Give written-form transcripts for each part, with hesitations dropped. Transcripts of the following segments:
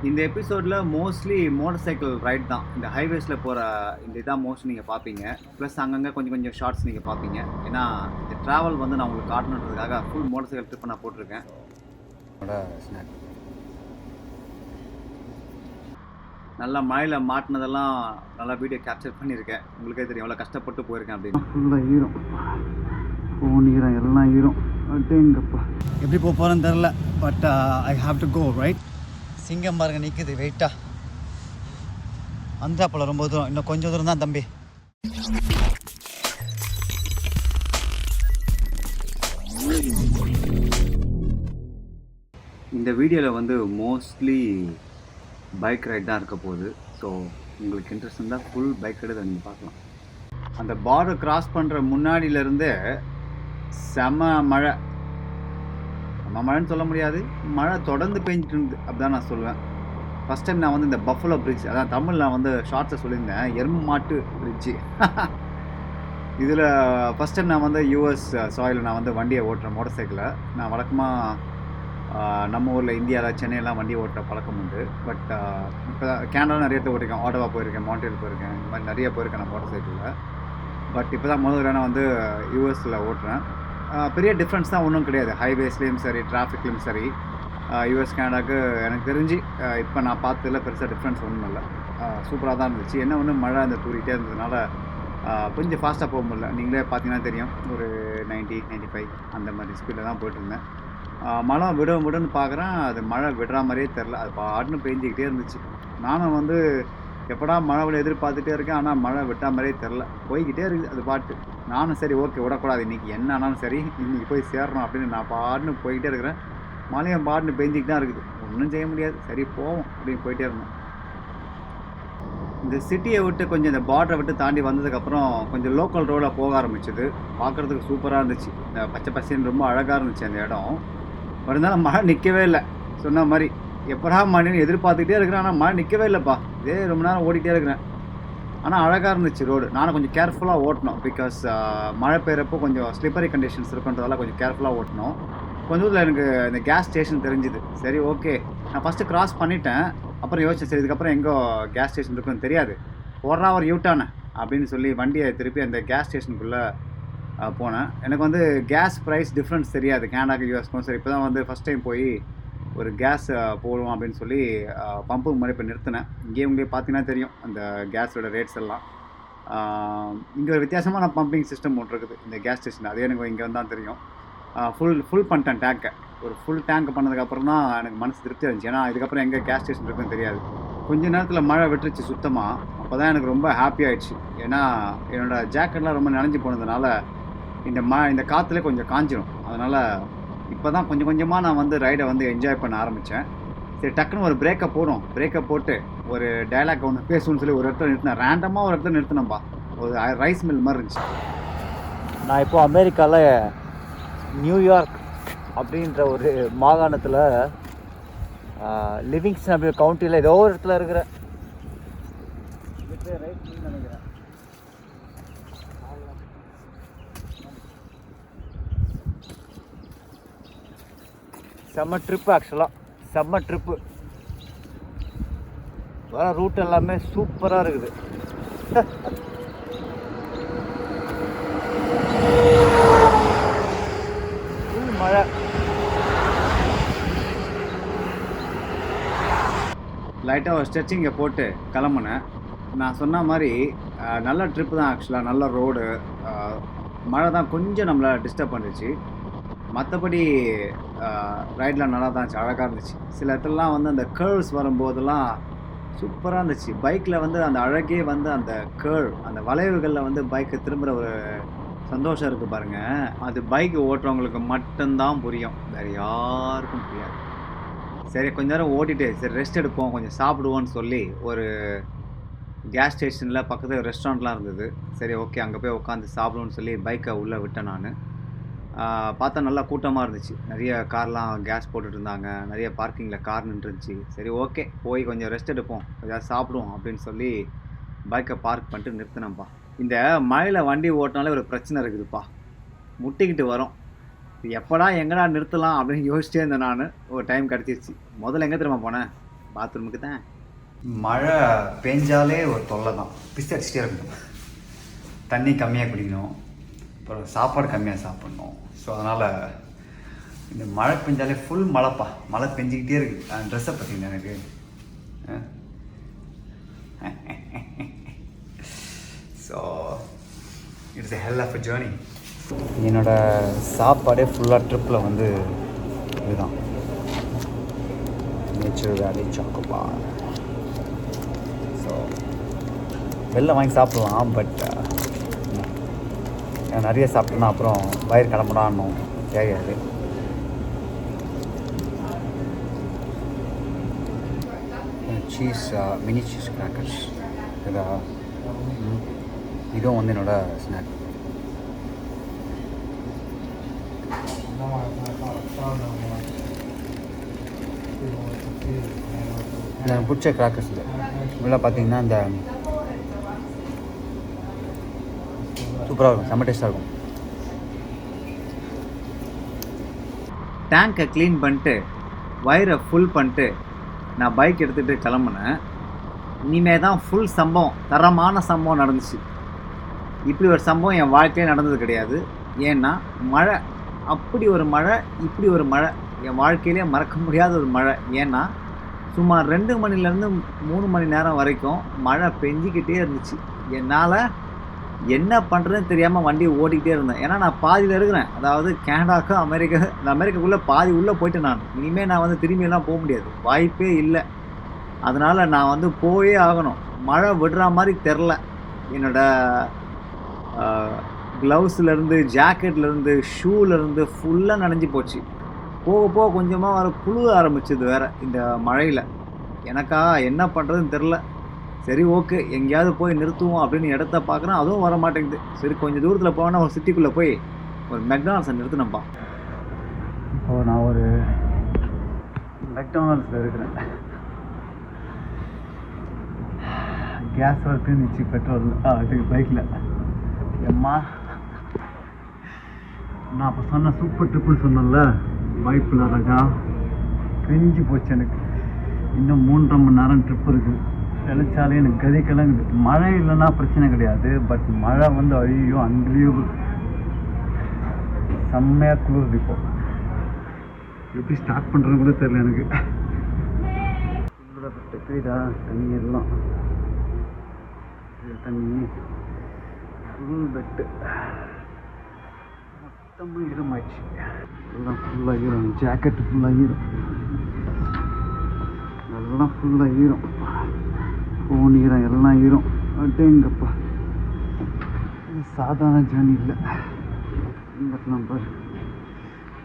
இந்த எபிசோடில் mostly motor cycle right தான். இந்த ஹைவேஸில் போகிற இந்த இதான் மோஸ்ட்லி நீங்கள் பார்ப்பீங்க. ப்ளஸ் அங்கங்கே கொஞ்சம் கொஞ்சம் ஷார்ட்ஸ் நீங்கள் பார்ப்பீங்க. ஏன்னா இந்த ட்ராவல் வந்து நான் உங்களுக்கு காட்டணுன்றதுக்காக ஃபுல் மோட்டார் சைக்கிள் ட்ரிப்பை நான் போட்டிருக்கேன். ஸ்நாக் நல்லா மழையில் மாட்டினதெல்லாம் நல்லா வீடியோ கேப்சர் பண்ணியிருக்கேன். உங்களுக்கே தெரியும் எவ்வளோ கஷ்டப்பட்டு போயிருக்கேன் அப்படின்னு. ஃபுல்லாக ஈரம், ஃபோன் ஈரம், எல்லாம் ஈரம். எங்கப்பா எப்படி போக போகிறேன்னு தெரில. But I have to go right. சிங்கம் பாருங்க நிற்குது வெயிட்டா. அந்தாப்பில் ரொம்ப தூரம், இன்னும் கொஞ்சம் தூரம் தான் தம்பி. இந்த வீடியோவில் வந்து மோஸ்ட்லி பைக் ரைட் தான் இருக்க போகுது. ஸோ உங்களுக்கு இன்ட்ரெஸ்ட் இருந்தால் ஃபுல் பைக் ரைடு நீங்கள் பார்க்கலாம். அந்த பார்டர் கிராஸ் பண்ணுற முன்னாடியிலேருந்து செம மழை. மழைன்னு சொல்ல முடியாது, மழை தொடர்ந்து பெஞ்சிட்டு இருந்தது அப்படிதான் நான் சொல்லுவேன். ஃபஸ்ட் டைம் நான் வந்து இந்த பஃபலோ பிரிட்ஜ், அதான் தமிழ் நான் வந்து ஷார்ட்ஸை சொல்லியிருந்தேன், எருமை மாட்டு பிரிட்ஜு. இதில் ஃபஸ்ட் டைம் நான் வந்து யூஎஸ் சாயில் நான் வந்து வண்டியை ஓட்டுறேன், மோட்டர் சைக்கிளை. நான் வழக்கமாக நம்ம ஊரில் இந்தியாவில் சென்னையெல்லாம் வண்டி ஓட்டுற பழக்கம் உண்டு. பட் இப்போ கேனடா நிறைய ஓட்டிருக்கேன், ஆட்டோவா போயிருக்கேன், மான்ட்ரியல் போயிருக்கேன், இந்த மாதிரி நிறைய போயிருக்கேன் நான் மோட்டர் சைக்கிளில். பட் இப்போ தான் முதல் நான் வந்து யூஎஸில் ஓட்டுறேன். பெரிய டிஃப்ரென்ஸ் தான் ஒன்றும் கிடையாது, ஹைவேஸ்லேயும் சரி டிராஃபிக்லேயும் சரி. யூஎஸ் கனடாவுக்கு எனக்கு தெரிஞ்சு இப்போ நான் பார்த்ததில் பெருசாக டிஃப்ரென்ஸ் ஒன்றும் இல்லை. சூப்பராக தான் இருந்துச்சு. என்ன ஒன்று மழை அந்த தூரிகிட்டே இருந்ததுனால கொஞ்சம் ஃபாஸ்ட்டாக போக முடியல. நீங்களே பார்த்தீங்கன்னா தெரியும், ஒரு 90-95 அந்த மாதிரி ஸ்பீடில் தான் போயிட்டுருந்தேன். மழை விடுன்னு பார்க்குறேன், அது மழை விடுற மாதிரியே தெரில, அது பாட்டுன்னு பெஞ்சிக்கிட்டே இருந்துச்சு. நானும் வந்து எப்படா மழை விட எதிர்பார்த்துட்டே இருக்கேன், ஆனால் மழை விட்டா மாதிரியே தெரில, போய்கிட்டே இருக்குது அது பாட்டு. நானும் சரி ஓகே விடக்கூடாது, இன்றைக்கி என்ன ஆனாலும் சரி இன்றைக்கி போய் சேரணும் அப்படின்னு நான் பாட்டுன்னு போய்கிட்டே இருக்கிறேன். மழையும் பாட்டுன்னு பெஞ்சிக்கிட்டு தான் இருக்குது, ஒன்றும் செய்ய முடியாது, சரி போவோம் அப்படின்னு போயிட்டே இருந்தேன். இந்த சிட்டியை விட்டு கொஞ்சம் இந்த பார்டரை விட்டு தாண்டி வந்ததுக்கப்புறம் கொஞ்சம் லோக்கல் ரோடில் போக ஆரம்பிச்சிது. பார்க்குறதுக்கு சூப்பராக இருந்துச்சு, இந்த பச்சை பசேன்னு ரொம்ப அழகாக இருந்துச்சு அந்த இடம். இருந்தாலும் மழை நிற்கவே இல்லை. சொன்ன மாதிரி எப்படா மழைன்னு எதிர்பார்த்துக்கிட்டே இருக்கிறேன், ஆனால் மழை நிற்கவே இல்லைப்பா. இதே ரொம்ப நேரம் ஓடிக்கிட்டே இருக்கிறேன். ஆனால் அழகாக இருந்துச்சு ரோடு. நானும் கொஞ்சம் கேர்ஃபுல்லாக ஓட்டணும், பிகாஸ் மழை பெய்கிறப்போ கொஞ்சம் ஸ்லிப்பரி கண்டிஷன்ஸ் இருக்குன்றதால கொஞ்சம் கேர்ஃபுல்லாக ஓட்டணும். கொஞ்சம் தூரத்தில் எனக்கு இந்த கேஸ் ஸ்டேஷன் தெரிஞ்சுது. சரி ஓகே, நான் ஃபஸ்ட்டு கிராஸ் பண்ணிட்டேன். அப்புறம் யோசிச்சேன், சரி இதுக்கப்புறம் எங்கோ கேஸ் ஸ்டேஷன் இருக்குன்னு தெரியாது, போடுறா ஒரு யூட்டானே அப்படின்னு சொல்லி வண்டியை திருப்பி அந்த கேஸ் ஸ்டேஷனுக்குள்ளே போனேன். எனக்கு வந்து கேஸ் ப்ரைஸ் டிஃப்ரென்ஸ் தெரியாது கேனடாக்கு யூஎஸ்க்கும். சரி இப்போ தான் வந்து ஃபஸ்ட் டைம் போய் ஒரு கேஸ் போடுவோம் அப்படின்னு சொல்லி பம்பு மாதிரி இப்போ நிறுத்தினேன். இங்கேயே உங்களுக்கு பார்த்தீங்கன்னா தெரியும் அந்த கேஸோட ரேட்ஸ் எல்லாம். இங்கே ஒரு வித்தியாசமான பம்பிங் சிஸ்டம் ஒன்று இருக்குது இந்த கேஸ் ஸ்டேஷன், அதே எனக்கு இங்கே வந்தால் தெரியும். ஃபுல் பண்ணிட்டேன் டேங்கை. ஒரு ஃபுல் டேங்க் பண்ணதுக்கப்புறம் தான் எனக்கு மனசு திருப்தி இருந்துச்சு. ஏன்னா இதுக்கப்புறம் எங்கே கேஸ் ஸ்டேஷன் இருக்குன்னு தெரியாது. கொஞ்ச நேரத்தில் மழை விட்டுருச்சு சுத்தமாக. அப்போ தான் எனக்கு ரொம்ப ஹாப்பி ஆகிடுச்சு. ஏன்னா என்னோடய ஜாக்கெட்லாம் ரொம்ப நனைஞ்சு போனதுனால இந்த காற்றுல கொஞ்சம் காஞ்சிடும். அதனால் இப்போ தான் கொஞ்சம் கொஞ்சமாக நான் வந்து ரைடை வந்து என்ஜாய் பண்ண ஆரம்பித்தேன். சரி டக்குன்னு ஒரு பிரேக்கை போட்டு ஒரு டைலாக் ஒன்று பேசணும்னு சொல்லி ஒரு இடத்துல நிறுத்தினேன். ரேண்டமாக ஒரு இடத்துல நிறுத்தினேன்ப்பா. ஒரு ரைஸ் மில் மாதிரி இருந்துச்சு. நான் இப்போது அமெரிக்காவில் நியூயார்க் அப்படின்ற ஒரு மாகாணத்தில் லிவிங்ஸ்டன் அப்படி கவுண்டியில் ஏதோ ஒரு இடத்துல இருக்கிறேன். நினைக்கிறேன் செம்ம ட்ரிப்பு, ஆக்சுவலாக செம்ம ட்ரிப்பு. வர ரூட் எல்லாமே சூப்பராக இருக்குது. மழை லைட்டாக ஒரு ஸ்ட்ரெச்சிங்கை போட்டு கிளம்புனேன். நான் சொன்ன மாதிரி நல்ல ட்ரிப்பு தான் ஆக்சுவலாக, நல்ல ரோடு. மழை தான் கொஞ்சம் நம்மளை டிஸ்டர்ப் பண்ணிடுச்சு. மற்றபடி ரைடில் நல்லா தான் இருந்துச்சு, அழகாக இருந்துச்சு. சில இடத்துலலாம் வந்து அந்த கேர்வ்ஸ் வரும்போதெல்லாம் சூப்பராக இருந்துச்சு. பைக்கில் வந்து அந்த அழகே வந்து அந்த அந்த வளைவுகளில் வந்து பைக்கு திரும்புகிற ஒரு சந்தோஷம் இருக்குது பாருங்கள், அது பைக் ஓட்டுறவங்களுக்கு மட்டும்தான் புரியும், வேறு யாருக்கும் புரியாது. சரி கொஞ்ச நேரம் ஓட்டிட்டு சரி ரெஸ்ட் எடுப்போம், கொஞ்சம் சாப்பிடுவோன்னு சொல்லி ஒரு கேஸ் ஸ்டேஷனில் பக்கத்தில் ரெஸ்டாரண்ட்லாம் இருந்தது. சரி ஓகே அங்கே போய் உட்காந்து சாப்பிடுவோன்னு சொல்லி பைக்கை உள்ளே விட்டேன். நான் பார்த்தா நல்லா கூட்டமாக இருந்துச்சு, நிறைய கார்லாம் கேஸ் போட்டுட்டு இருந்தாங்க, நிறைய பார்க்கிங்கில் கார் நின்றுருந்துச்சு. சரி ஓகே போய் கொஞ்சம் ரெஸ்ட் எடுப்போம், கொஞ்சம் சாப்பிடுவோம் அப்படின்னு சொல்லி பைக்கை பார்க் பண்ணிட்டு நிறுத்தினேன்ப்பா. இந்த மழையில் வண்டி ஓட்டினாலே ஒரு பிரச்சனை இருக்குதுப்பா, முட்டிக்கிட்டு வரும். எப்படா எங்கடா நிறுத்தலாம் அப்படின்னு யோசிச்சே இருந்தேன். நான் ஒரு டைம் கிடச்சிருச்சு. முதல்ல எங்கே திரும்ப போனேன், பாத்ரூமுக்கு தான். மழை பெஞ்சாலே ஒரு தொல்லை தான். பிஸ்து அடிச்சிட்டே இருக்கணும், தண்ணி கம்மியாக குடிக்கணும், அப்புறம் சாப்பாடு கம்மியாக சாப்பிட்ணும். ஸோ அதனால் இந்த மழை பெஞ்சாலே ஃபுல் மழைப்பா, மழை பெஞ்சிக்கிட்டே இருக்குது. ட்ரெஸ்ஸை பார்த்தீங்கன்னா எனக்கு so it's a hell of a journey. என்னோடய சாப்பாடே ஃபுல்லாக ட்ரிப்பில் வந்து இதுதான், நேச்சர் வேலி சாக்கோபார். ஸோ வெளில வாங்கி சாப்பிட்லாம், பட் நிறைய சாப்பிட்டோன்னா அப்புறம் வயிறு கிளம்புடான்னும் தெரியாது. சீஸ் மினி சீஸ் கிராக்கர்ஸ் இதா, இதுவும் வந்து என்னோடய ஸ்நாக். எனக்கு பிடிச்ச கிராக்கர்ஸ் இது. இதெல்லாம் பார்த்தீங்கன்னா இந்த சூப்பராக இருக்கும், செம்ம டேஸ்ட்டாக இருக்கும். டேங்கை க்ளீன் பண்ணிட்டு வயிறை ஃபுல் பண்ணிட்டு நான் பைக் எடுத்துகிட்டு கிளம்புனேன். இனிமே தான் ஃபுல் சம்பவம், தரமான சம்பவம் நடந்துச்சு. இப்படி ஒரு சம்பவம் என் வாழ்க்கையே நடந்தது கிடையாது. ஏன்னா மழை, அப்படி ஒரு மழை, இப்படி ஒரு மழை, என் வாழ்க்கையிலே மறக்க முடியாத ஒரு மழை. ஏன்னா சுமார் 2 மணிலேருந்து 3 மணி நேரம் வரைக்கும் மழை பெஞ்சிக்கிட்டே இருந்துச்சு. என்னால் என்ன பண்ணுறதுன்னு தெரியாமல் வண்டியை ஓட்டிக்கிட்டே இருந்தேன். ஏன்னா நான் பாதியில் இருக்கிறேன், அதாவது கனடாவுக்கு அமெரிக்காக்குள்ளே பாதி உள்ளே போயிட்டேன். நான் இனிமேல் நான் வந்து திரும்பியெல்லாம் போக முடியாது, வாய்ப்பே இல்லை. அதனால் நான் வந்து போயே ஆகணும். மழை விடுற மாதிரி தெரில. என்னோடய க்ளவுஸ்லேருந்து, ஜாக்கெட்லேருந்து, ஷூலேருந்து ஃபுல்லாக நனைஞ்சி போச்சு. போக போக கொஞ்சமாக வர புழுக ஆரம்பிச்சது வேறு இந்த மழையில். எனக்கா என்ன பண்ணுறதுன்னு தெரில. சரி ஓகே, எங்கேயாவது போய் நிறுத்துவோம் அப்படின்னு இடத்த பார்க்குறேன், அதுவும் வர மாட்டேங்குது. சரி கொஞ்சம் தூரத்தில் போனால் ஒரு சிட்டிக்குள்ளே போய் ஒரு மெக்டானல்ஸை நிறுத்தினப்பா. இப்போது நான் ஒரு மெக்டானல்ஸில் இருக்கிறேன். கேஸ் ஒர்க்கு நிச்சு, பெட்ரோல் அதுக்கு பைக்கில். எம்மா நான் அப்போ சொன்ன சூப்பர் ட்ரிப்புன்னு சொன்னேன்ல, வாய்ப்பில்லை ராஜா, பெஞ்சு போச்சு எனக்கு. இன்னும் 3.5 மணி நேரம் ட்ரிப் இருக்குது. நினைச்சாலே எனக்கு கதி கிளங்குது. மழை இல்லைன்னா பிரச்சனை கிடையாது, பட் மழை வந்து ஐயோ அன்பிலியபிள், செம்மையாக குளிருது. இப்போ எப்படி ஸ்டார்ட் பண்ணுறதுன்னு கூட தெரியல எனக்கு. தெரியுதா தண்ணி எல்லாம், தண்ணி ஃபுல் பெட்டு மொத்தமாக ஈரமாயிடுச்சு. எல்லாம் ஃபுல்லாக ஈரம், ஜாக்கெட்டு ஃபுல்லாக ஈரம், எல்லாம் ஃபுல்லாக ஈரம், ஃபோன் ஈரம், எல்லாம் ஈரம். அட்டேங்கப்பா, சாதாரண ஜேர்னி இல்லை. பட்லாம் பாரு,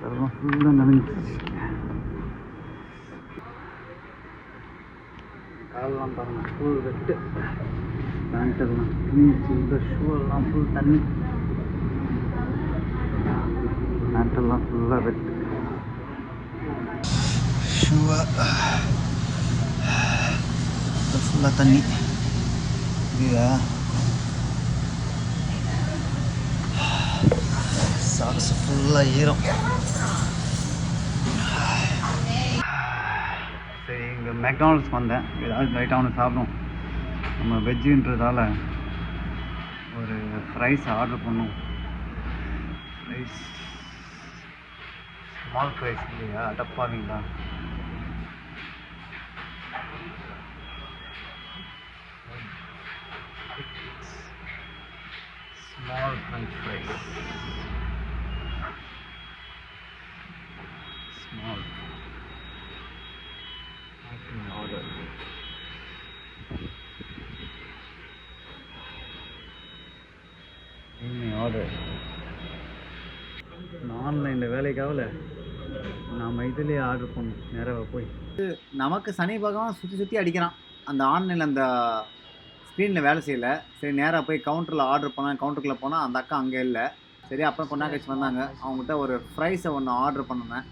அதெல்லாம் ஃபுல்லாக நனைஞ்சிச்சு. காலெல்லாம் பாருங்கள் ஃபுல் வெட்டு, பேண்ட்டெல்லாம் நீச்சு, இந்த ஷூவெல்லாம் ஃபுல் தண்ணி, பேண்ட்டெல்லாம் ஃபுல்லாக வெட்டு, ஷூவை ஃபுல்லாக தண்ணி. இதுதா சாக்ஸ் ஃபுல்லாக ஈரம். சரி, இங்கே மெக்டானல்ஸ் வந்தேன், ஏதாவது லைட்டாக ஒன்று சாப்பிடும். நம்ம வெஜ்ஜுன்றதால ஒரு ஃப்ரைஸ் ஆர்டர் பண்ணோம். ஃப்ரைஸ், ஸ்மால் ஃப்ரைஸ் இல்லையா, அடப்பாவீங்களா. Small French fries. Small. I can order. Order. ஆன்லைனில் வேலைக்காகல நாம் இதிலே ஆர்டர் பண்ணோம். நேராக போய் நமக்கு சனி பகவான் சுற்றி அடிக்கிறான். அந்த ஆன்லைனில் அந்த ஸ்க்ரீனில் வேலை செய்யலை. சரி நேராக போய் கவுண்டரில் ஆர்டர் பண்ணேன். கவுண்டருக்குள்ளே போனால் அந்த அக்கா அங்கே இல்லை. சரி அப்புறம் கொஞ்ச நேரம் கழிச்சு வந்தாங்க. அவங்ககிட்ட ஒரு ஃப்ரைஸை ஒன்று ஆர்டர் பண்ணினேன்.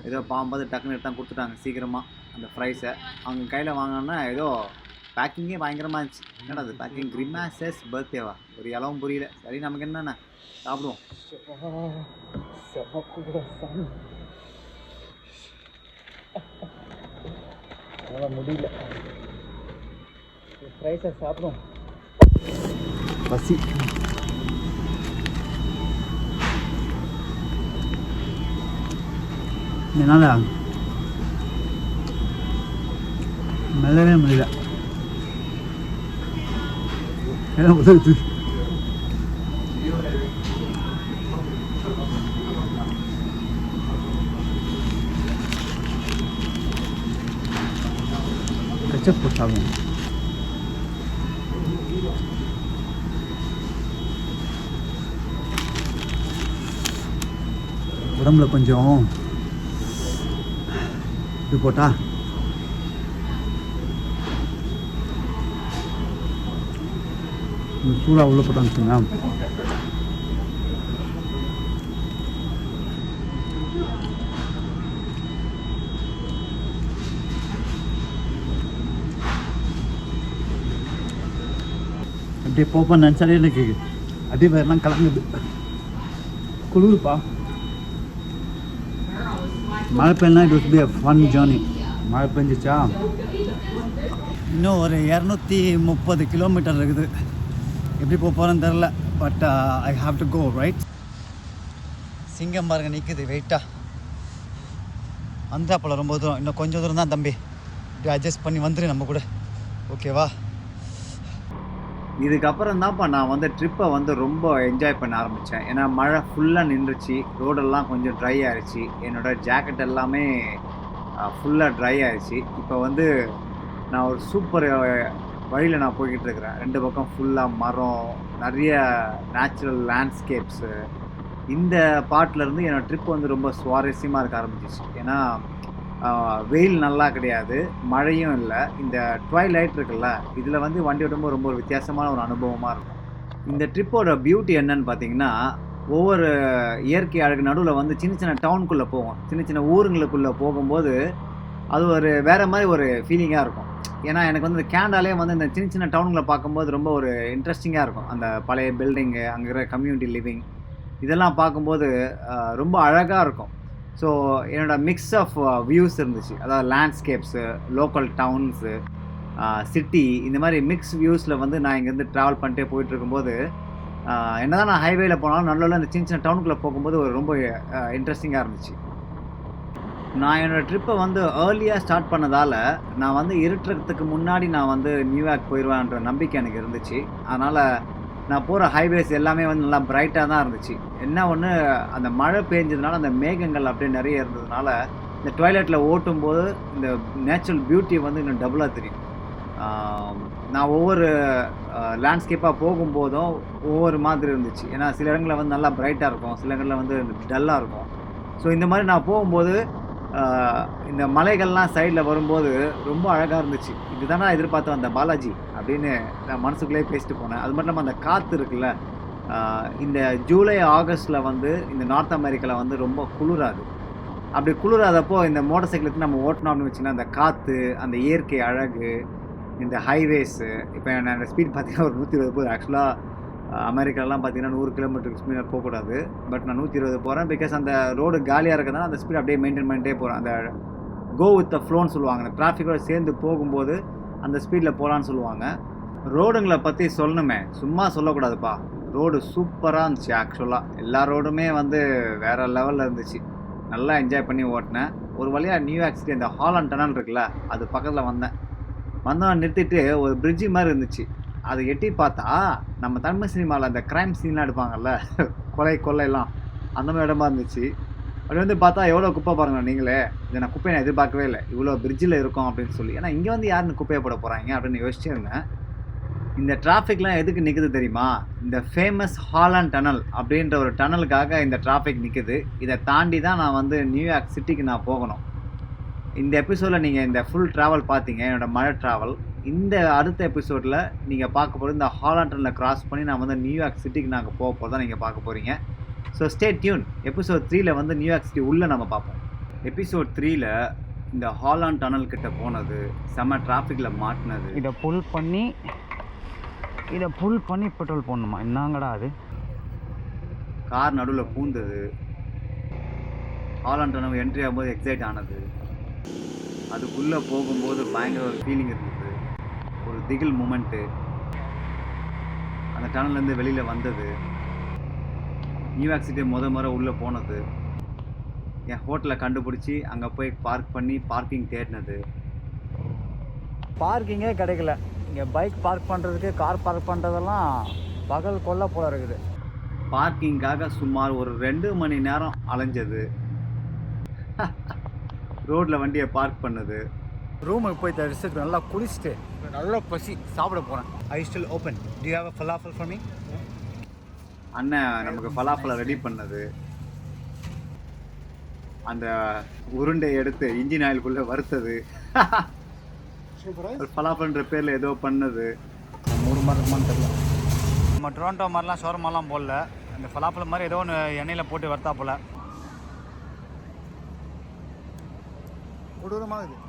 ஏதோ பாம்பது டக்குன்னு எடுத்து கொடுத்துட்டாங்க சீக்கிரமாக அந்த ஃப்ரைஸை. அவங்க கையில் வாங்கினோன்னா ஏதோ பேக்கிங்கே பயங்கரமாக இருந்துச்சு. என்னடா அது பேக்கிங், கிரிமாசஸ் பர்த்டேவா, ஒரு இலவும் புரியல. சரி நமக்கு என்னென்ன சாப்பிடுவோம். அதனால் முடியல. ஃப்ரைஸை சாப்பிடும் பசி. என்னால் மெல்லவே முடியல. ஏன்னா உதவுது. கெச்சப் போட்டு சாப்பிடும். உடம்புல கொஞ்சம் இது போட்டா சூடாக உள்ள போட்டான்னு வச்சுங்க. அப்படியே போப்பா நினச்சாலே எனக்கு அடி வேறெல்லாம் கலங்குது. குளிருப்பா. மழை பெய்யனா it was be a fun journey. மழை பெஞ்சிச்சா இன்னும் ஒரு 230 கிலோமீட்டர் இருக்குது. எப்படி போக போகிறேன்னு தெரில. But I have to go right. சிங்கம் பாருங்க நிற்குது வெயிட்டாக. வந்தா போல ரொம்ப தூரம். இன்னும் கொஞ்சம் தூரம் தான் தம்பி. இப்படி அட்ஜஸ்ட் பண்ணி வந்துடு நம்ம கூட. ஓகேவா? இதுக்கப்புறம் தான்ப்பா நான் வந்து ட்ரிப்பை வந்து ரொம்ப என்ஜாய் பண்ண ஆரம்பித்தேன். ஏன்னா மழை ஃபுல்லாக நின்றுச்சு. ரோடெல்லாம் கொஞ்சம் ட்ரை ஆகிடுச்சு. என்னோடய ஜாக்கெட் எல்லாமே ஃபுல்லாக ட்ரை ஆகிடுச்சு. இப்போ வந்து நான் ஒரு சூப்பர் வழியில் நான் போய்கிட்டு இருக்கிறேன். 2 பக்கம் ஃபுல்லாக மரம், நிறைய நேச்சுரல் லேண்ட்ஸ்கேப்ஸு. இந்த பார்ட்லேருந்து என்னோடய ட்ரிப் வந்து ரொம்ப சுவாரஸ்யமாக இருக்க ஆரம்பிச்சிச்சு. ஏன்னா வெயில் நல்லா கிடையாது, மழையும் இல்லை. இந்த ட்வைலைட் இருக்குல்ல, இதில் வந்து வண்டி ஓட்டும்போது ரொம்ப ஒரு வித்தியாசமான ஒரு அனுபவமாக இருக்கும். இந்த ட்ரிப்போட பியூட்டி என்னன்னு பார்த்தீங்கன்னா, ஒவ்வொரு இயற்கை அழகு நடுவில் வந்து சின்ன சின்ன டவுனுக்குள்ளே போவோம். சின்ன சின்ன ஊருங்களுக்குள்ளே போகும்போது அது ஒரு வேறு மாதிரி ஒரு ஃபீலிங்காக இருக்கும். ஏன்னா எனக்கு வந்து இந்த கேனடாலே வந்து இந்த சின்ன சின்ன டவுனுங்களை பார்க்கும்போது ரொம்ப ஒரு இன்ட்ரெஸ்டிங்காக இருக்கும். அந்த பழைய பில்டிங்கு, அங்கே இருக்கிற கம்யூனிட்டி லிவிங், இதெல்லாம் பார்க்கும்போது ரொம்ப அழகாக இருக்கும். ஸோ என்னோடய மிக்ஸ் ஆஃப் வியூஸ் இருந்துச்சு. அதாவது லேண்ட்ஸ்கேப்ஸு, லோக்கல் டவுன்ஸு, சிட்டி, இந்த மாதிரி மிக்ஸ் வியூஸில் வந்து நான் இங்கேருந்து ட்ராவல் பண்ணிட்டே போயிட்டுருக்கும்போது, என்ன தான் நான் ஹைவேயில் போனாலும் நல்ல இந்த சின்ன சின்ன டவுனுக்குள்ளே போகும்போது ஒரு ரொம்ப இன்ட்ரெஸ்டிங்காக இருந்துச்சு. நான் என்னோடய ட்ரிப்பை வந்து ஏர்லியாக ஸ்டார்ட் பண்ணதால் நான் வந்து இருட்டுறதுக்கு முன்னாடி நான் வந்து நியூயார்க் போயிடுவேன்ற நம்பிக்கை எனக்கு இருந்துச்சு. அதனால் நான் போகிற ஹைவேஸ் எல்லாமே வந்து நல்லா பிரைட்டாக தான் இருந்துச்சு. என்ன ஒன்று, அந்த மழை பெஞ்சதுனால அந்த மேகங்கள் அப்படியே நிறைய இருந்ததுனால இந்த ட்வைலைட்டில் ஓட்டும்போது இந்த நேச்சுரல் பியூட்டி வந்து இன்னும் டபுளாக தெரியும். நான் ஒவ்வொரு லேண்ட்ஸ்கேப்பாக போகும்போதும் ஒவ்வொரு மாதிரி இருந்துச்சு. ஏன்னா சில இடங்களில் வந்து நல்லா பிரைட்டாக இருக்கும், சில இடங்களில் வந்து டல்லாக இருக்கும். ஸோ இந்த மாதிரி நான் போகும்போது இந்த மலைகள்லாம் சைடில் வரும்போது ரொம்ப அழகாக இருந்துச்சு. இதுதான் நான் எதிர்பார்த்தேன் அந்த பாலாஜி அப்படின்னு நான் மனசுக்குள்ளேயே பேசிட்டு போனேன். அது மட்டும் இல்லாமல் அந்த காற்று இருக்குல்ல, இந்த ஜூலை ஆகஸ்ட்டில் வந்து இந்த நார்த் அமெரிக்காவில் வந்து ரொம்ப குளிராது. அப்படி குளிராதப்போ இந்த மோட்டர் சைக்கிள் எடுத்து நம்ம ஓட்டணும் அப்படின்னு வச்சிங்கன்னா அந்த காற்று, அந்த இயற்கை அழகு, இந்த ஹைவேஸு. இப்போ நான் ஸ்பீட் பார்த்தீங்கன்னா ஒரு 120 போகுது. ஆக்சுவலாக அமெரிக்காலாம் பார்த்தீங்கன்னா 100 கிலோமீட்டருக்கு ஸ்பீடாக போகக்கூடாது. பட் நான் 120 போகிறேன். பிகாஸ் அந்த ரோடு காலியாக இருக்கிறதுனால அந்த ஸ்பீட் அப்படியே மெயின்டைன் பண்ணிட்டே போகிறேன். அந்த கோ வித் த ஃப்ளோன்னு சொல்லுவாங்க. அந்த டிராஃபிக்கோடு சேர்ந்து போகும்போது அந்த ஸ்பீடில் போகலான்னு சொல்லுவாங்க. ரோடுங்களை பற்றி சொல்லணுமே, சும்மா சொல்லக்கூடாதுப்பா. ரோடு சூப்பராக இருந்துச்சு. ஆக்சுவலாக எல்லா ரோடுமே வந்து வேறு லெவலில் இருந்துச்சு. நல்லா என்ஜாய் பண்ணி ஓட்டினேன். ஒரு வழியாக நியூயார்க் சிட்டி அந்த ஹாலண்ட் டனல் இருக்குல்ல, அது பக்கத்தில் வந்தவன் நிறுத்திட்டு ஒரு பிரிட்ஜு மாதிரி இருந்துச்சு. அதை எட்டி பார்த்தா நம்ம தமிழ் சினிமாவில் அந்த க்ரைம் சீன்லாம் எடுப்பாங்கல்ல, கொள்ளையெல்லாம் அந்த மாதிரி இடமா இருந்துச்சு. அப்படி வந்து பார்த்தா எவ்வளோ குப்பை பாருங்கள் நீங்களே. இதை நான் குப்பையை நான் எதிர்பார்க்கவே இல்லை, இவ்வளோ பிரிட்ஜில் இருக்கும் அப்படின்னு சொல்லி. ஏன்னா இங்கே வந்து யாருன்னு குப்பையை போட போகிறாங்க அப்படின்னு யோசிச்சே இருந்தேன். இந்த டிராஃபிக்லாம் எதுக்கு நிற்குது தெரியுமா? இந்த ஃபேமஸ் ஹாலண்ட் டனல் அப்படின்ற ஒரு டனலுக்காக இந்த டிராஃபிக் நிற்குது. இதை தாண்டி தான் நான் வந்து நியூயார்க் சிட்டிக்கு நான் போகணும். இந்த எபிசோடில் நீங்கள் இந்த ஃபுல் ட்ராவல் பார்த்தீங்க, என்னோடய மழை ட்ராவல். இந்த அடுத்த எபிசோடில் நீங்கள் பார்க்க போகிறது இந்த ஹாலண்ட் டனலில் கிராஸ் பண்ணி நான் வந்து நியூயார்க் சிட்டிக்கு நாங்கள் போக போகிறதா நீங்கள் பார்க்க போகிறீங்க. So stay tune. எபிசோட் 3ல் வந்து நியூயார்க் சிட்டி உள்ளே நம்ம பார்ப்போம். எபிசோட் 3ல் இந்த ஹாலண்ட் டனல் கிட்ட போனது, செம்ம டிராஃபிக்கில் மாட்டினது, இதை புல் பண்ணி பெட்ரோல் போடணுமா, என்னங்கடா அது, கார் நடுவில் பூந்தது, ஹாலண்ட் டனல் என்ட்ரி ஆகும்போது எக்ஸைட் ஆனது, அதுக்குள்ளே போகும்போது பயங்கர ஒரு ஃபீலிங் இருந்தது, ஒரு திகில் மூமெண்ட்டு. அந்த டனல்லேருந்து வெளியில் வந்தது, நியூயார்க் சிட்டி முறை உள்ளே போனது, என் ஹோட்டலை கண்டுபிடிச்சி அங்கே போய் பார்க் பண்ணி பார்க்கிங் தேடினது. பார்க்கிங்கே கிடைக்கல. இங்கே பைக் பார்க் பண்ணுறதுக்கு, கார் பார்க் பண்ணுறதெல்லாம் பகல் கொல்ல போல இருக்குது. பார்க்கிங்காக சுமார் ஒரு 2 மணி நேரம் அலைஞ்சது. ரோட்டில் வண்டியை பார்க் பண்ணது. ரூமுக்கு போய் ரெஸ்ட் நல்லா குளிச்சுட்டு நல்லா பசி சாப்பிட போகிறேன். I still open. To you have a falafel for me? அண்ணன் நமக்கு ஃபலாஃபலை ரெடி பண்ணது, அந்த உருண்டை எடுத்து இன்ஜின் ஆயிலுக்குள்ளே வறுத்தது, ஃபலாஃபல்ன்ற பேரில் ஏதோ பண்ணது. 3 மாதிரி இருக்குமான்னு தெரியல. நம்ம டொரண்டோ மாதிரிலாம் ஷோரமாலாம் போடல, அந்த ஃபலாஃபல் மாதிரி ஏதோ ஒன்று எண்ணெயில் போட்டு வறுத்தா போல். கொடூரமாக இருக்குது.